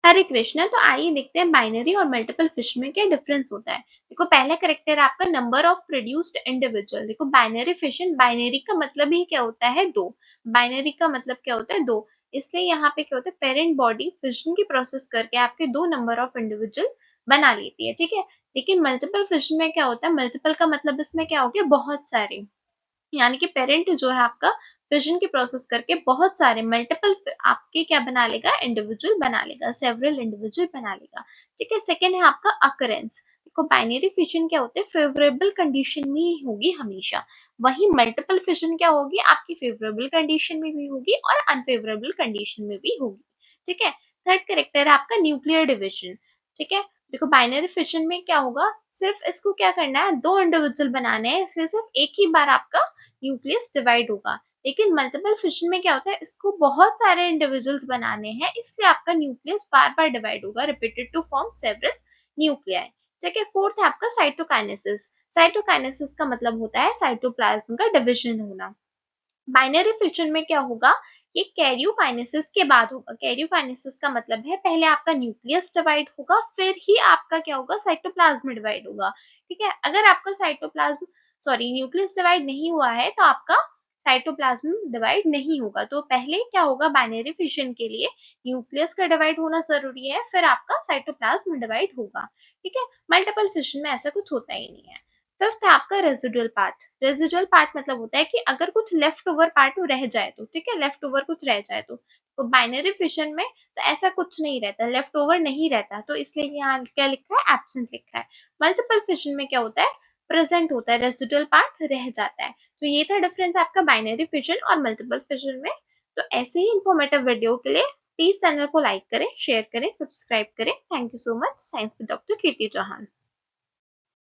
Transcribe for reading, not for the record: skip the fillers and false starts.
हरे कृष्णा। तो आइए देखते हैं बाइनरी और मल्टीपल फिश में क्या डिफरेंस होता है। देखो पहला करेक्टर आपका नंबर ऑफ प्रोड्यूस्ड इंडिविजुअल। देखो बाइनरी फिशन, बाइनरी का मतलब ही क्या होता है, दो। बाइनरी का मतलब क्या होता है, दो। इसलिए यहाँ पे क्या होता है, पेरेंट बॉडी फिशन की प्रोसेस करके आपके दो नंबर ऑफ इंडिविजुअल बना लेती है, ठीक है। लेकिन मल्टीपल फिशन में क्या होता है, मल्टीपल का मतलब इसमें क्या हो गया, बहुत सारे। यानी कि पेरेंट जो है आपका फिजन की प्रोसेस करके बहुत सारे मल्टीपल आपके क्या बना लेगा, इंडिविजुअल बना लेगा, सेवरल इंडिविजुअल बना लेगा, ठीक है। सेकंड है आपका अकरेंस। देखो बाइनरी फिशन क्या होते हैं, फेवरेबल कंडीशन में ही होगी हमेशा। वही मल्टीपल फिशन क्या होगी, आपकी फेवरेबल कंडीशन में भी होगी और अनफेवरेबल कंडीशन में भी होगी, ठीक है। थर्ड करेक्टर है आपका न्यूक्लियर डिविजन, ठीक है। देखो बाइनरी फिशन में क्या होगा, सिर्फ इसको क्या करना है, दो इंडिविजुअल बनाने हैं, इसलिए सिर्फ एक ही बार आपका न्यूक्लियस डिवाइड होगा। लेकिन मल्टीपल फिशन में क्या होता है, इसको बहुत सारे इंडिविजुअल्स बनाने हैं, इसलिए आपका न्यूक्लियस बार बार डिवाइड होगा, repeated to form several nuclei, ठीक है। फोर्थ है आपका साइटोकाइनेसिस। साइटोकाइनेसिस का मतलब होता है साइटोप्लाज्म का डिविजन होना। बाइनरी फिशन में क्या होगा, ये कैरियोकाइनेसिस के बाद होगा। कैरियोकाइनेसिस का मतलब है पहले आपका न्यूक्लियस डिवाइड होगा, फिर ही आपका क्या होगा, साइटोप्लाज्म डिवाइड होगा, ठीक है। अगर आपका साइटोप्लाज्म सॉरी न्यूक्लियस डिवाइड नहीं हुआ है तो आपका साइटोप्लाज्म डिवाइड नहीं होगा। तो पहले क्या होगा, बाइनरी फिशन के लिए न्यूक्लियस का डिवाइड होना जरूरी है, फिर आपका साइटोप्लाज्म डिवाइड होगा, ठीक है। मल्टीपल फिशन में ऐसा कुछ होता ही नहीं है। फिफ्थ है आपका रेजिडुअल पार्ट। रेजिडुअल पार्ट मतलब होता है कि अगर कुछ लेफ्ट ओवर पार्ट रह जाए तो, ठीक है, लेफ्ट ओवर कुछ रह जाए तो बाइनरी फिशन में तो ऐसा कुछ नहीं रहता, लेफ्ट ओवर नहीं रहता, तो इसलिए यहाँ क्या लिखा है, एब्सेंट लिखा है। मल्टीपल फिशन में क्या होता है, प्रेजेंट होता है, रेजिडुअल पार्ट रह जाता है। तो ये था डिफरेंस आपका बाइनरी फिशन और मल्टीपल फिशन में। तो ऐसे ही इंफॉर्मेटिव वीडियो के लिए प्लीज चैनल को लाइक करें, शेयर करें, सब्सक्राइब करें। Thank you so much. Science with doctor Kirti Chauhan.